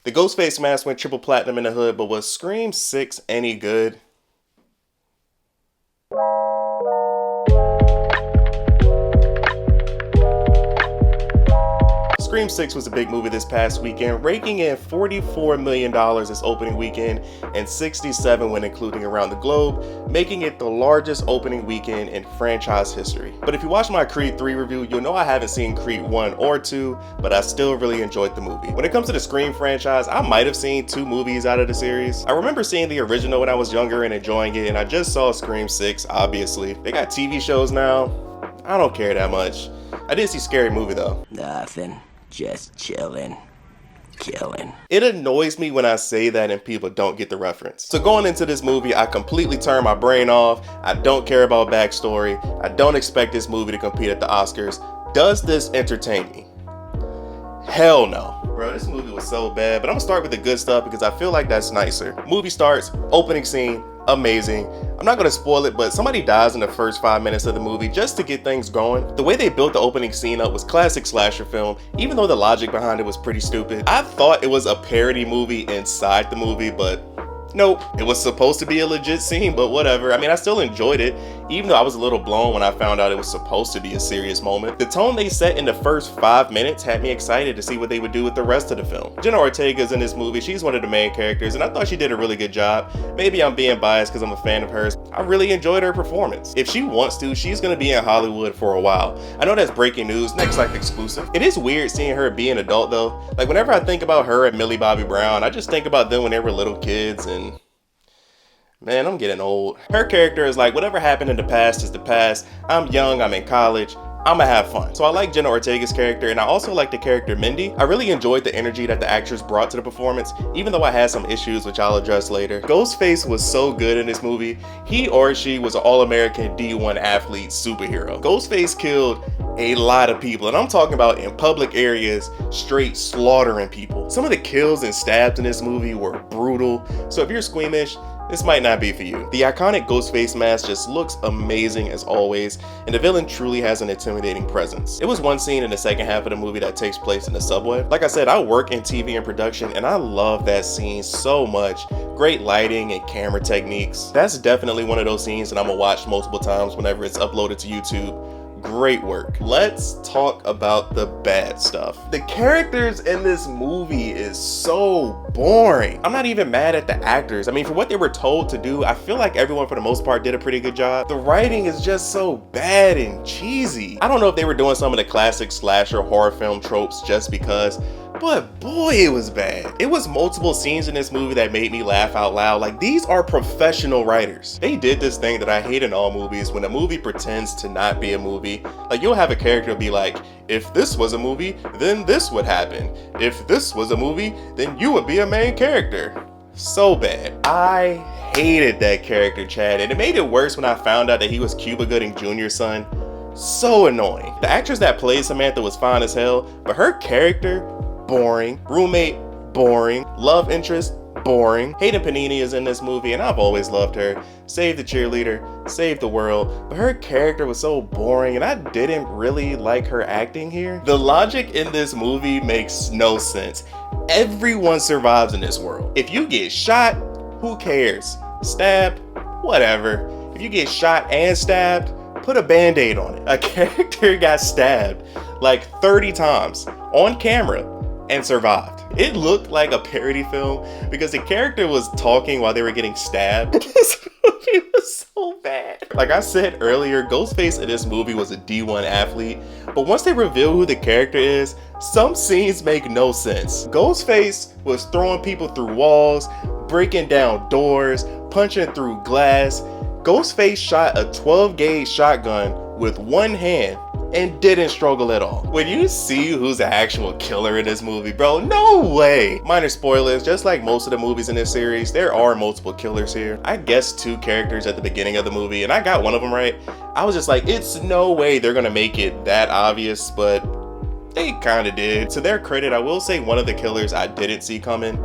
The Ghostface mask went triple platinum in the hood, but was Scream 6 any good? Scream 6 was a big movie this past weekend, raking in $44 million its opening weekend and 67 when including around the globe, making it the largest opening weekend in franchise history. But if you watch my Creed 3 review, you'll know I haven't seen Creed 1 or 2, but I still really enjoyed the movie. When it comes to the Scream franchise, I might have seen 2 movies out of the series. I remember seeing the original when I was younger and enjoying it, and I just saw Scream 6, obviously. They got TV shows now. I don't care that much. I did see Scary Movie though. Nothing. Just chillin'. Killing. It annoys me when I say that and people don't get the reference. So going into this movie, I completely turned my brain off. I don't care about backstory. I don't expect this movie to compete at the Oscars. Does this entertain me? Hell no. Bro, this movie was so bad, but I'm gonna start with the good stuff because I feel like that's nicer. Movie starts, opening scene, amazing. I'm not gonna spoil it, but somebody dies in the first 5 minutes of the movie just to get things going. The way they built the opening scene up was classic slasher film, even though the logic behind it was pretty stupid. I thought it was a parody movie inside the movie, but nope, it was supposed to be a legit scene, but whatever. I mean, I still enjoyed it, even though I was a little blown when I found out it was supposed to be a serious moment. The tone they set in the first 5 minutes had me excited to see what they would do with the rest of the film. Jenna Ortega's in this movie. She's one of the main characters, and I thought she did a really good job. Maybe I'm being biased because I'm a fan of hers. I really enjoyed her performance. If she wants to, she's gonna be in Hollywood for a while. I know that's breaking news, next life exclusive. It is weird seeing her be an adult though. Like whenever I think about her and Millie Bobby Brown, I just think about them when they were little kids, and man, I'm getting old. Her character is like, whatever happened in the past is the past. I'm young, I'm in college, I'ma have fun. So I like Jenna Ortega's character, and I also like the character Mindy. I really enjoyed the energy that the actress brought to the performance, even though I had some issues, which I'll address later. Ghostface was so good in this movie. He or she was an all-American D1 athlete superhero. Ghostface killed a lot of people, and I'm talking about in public areas, straight slaughtering people. Some of the kills and stabs in this movie were brutal, so if you're squeamish, this might not be for you. The iconic Ghostface mask just looks amazing as always, and the villain truly has an intimidating presence. It was one scene in the second half of the movie that takes place in the subway. Like I said, I work in TV and production, and I love that scene so much. Great lighting and camera techniques. That's definitely one of those scenes that I'm gonna watch multiple times whenever it's uploaded to YouTube. Great work. Let's talk about the bad stuff. The characters in this movie is so boring. I'm not even mad at the actors. I mean, for what they were told to do, I feel like everyone for the most part did a pretty good job. The writing is just so bad and cheesy. I don't know if they were doing some of the classic slasher horror film tropes just because, but boy, it was bad. It was multiple scenes in this movie that made me laugh out loud. Like, these are professional writers. They did this thing that I hate in all movies, when a movie pretends to not be a movie. Like, you'll have a character be like, if this was a movie, then this would happen. If this was a movie, then you would be a main character. So bad. I hated that character, Chad, and it made it worse when I found out that he was Cuba Gooding Jr.'s son. So annoying. The actress that played Samantha was fine as hell, but her character, boring. Roommate, boring. Love interest, boring. Hayden Panini is in this movie, and I've always loved her. Save the cheerleader, save the world, but her character was so boring, and I didn't really like her acting here. The logic in this movie makes no sense. Everyone survives in this world. If you get shot, who cares? Stabbed, whatever. If you get shot and stabbed, put a band-aid on it. A character got stabbed like 30 times on camera and survived. It looked like a parody film because the character was talking while they were getting stabbed. This movie was so bad. Like I said earlier, Ghostface in this movie was a D1 athlete, but once they reveal who the character is, some scenes make no sense. Ghostface was throwing people through walls, breaking down doors, punching through glass. Ghostface shot a 12 gauge shotgun with one hand and didn't struggle at all. When you see who's the actual killer in this movie, bro, no way. Minor spoilers, just like most of the movies in this series, there are multiple killers here. I guessed 2 characters at the beginning of the movie, and I got one of them right. I was just like, it's no way they're gonna make it that obvious, but they kinda did. To their credit, I will say one of the killers I didn't see coming.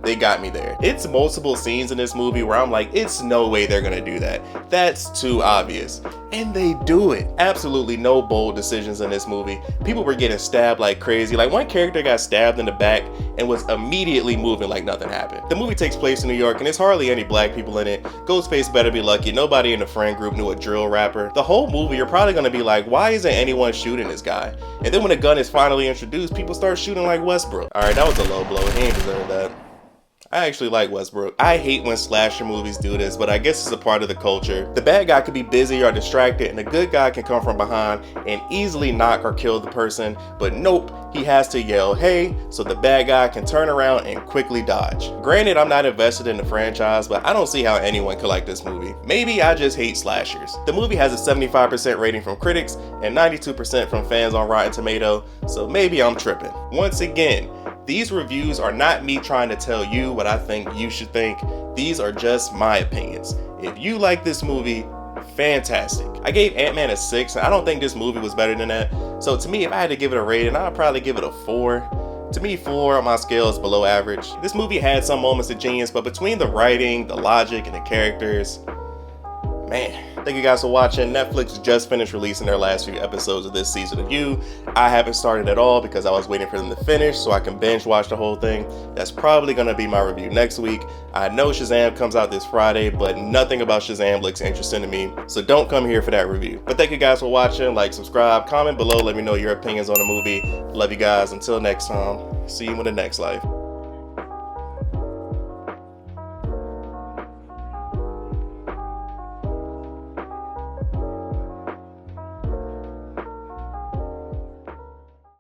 they got me there. It's multiple scenes in this movie where I'm like, it's no way they're gonna do that. That's too obvious. And they do it. Absolutely no bold decisions in this movie. People were getting stabbed like crazy. Like one character got stabbed in the back and was immediately moving like nothing happened. The movie takes place in New York and there's hardly any black people in it. Ghostface better be lucky. Nobody in the friend group knew a drill rapper. The whole movie, you're probably gonna be like, why isn't anyone shooting this guy? And then when the gun is finally introduced, people start shooting like Westbrook. All right, that was a low blow. He ain't deserve that. I actually like Westbrook. I hate when slasher movies do this, but I guess it's a part of the culture. The bad guy could be busy or distracted, and the good guy can come from behind and easily knock or kill the person, but nope, he has to yell, hey, so the bad guy can turn around and quickly dodge. Granted, I'm not invested in the franchise, but I don't see how anyone could like this movie. Maybe I just hate slashers. The movie has a 75% rating from critics and 92% from fans on Rotten Tomatoes, so maybe I'm tripping. Once again, these reviews are not me trying to tell you what I think you should think. These are just my opinions. If you like this movie, fantastic. I gave Ant-Man a 6, and I don't think this movie was better than that. So to me, if I had to give it a rating, I'd probably give it a 4. To me, 4 on my scale is below average. This movie had some moments of genius, but between the writing, the logic, and the characters, man. Thank you guys for watching. Netflix just finished releasing their last few episodes of this season of You. I haven't started at all because I was waiting for them to finish so I can binge watch the whole thing. That's probably going to be my review next week. I know Shazam comes out this Friday, but nothing about Shazam looks interesting to me, so don't come here for that review. But thank you guys for watching. Like, subscribe, comment below, let me know your opinions on the movie. Love you guys. Until next time, see you in the next life.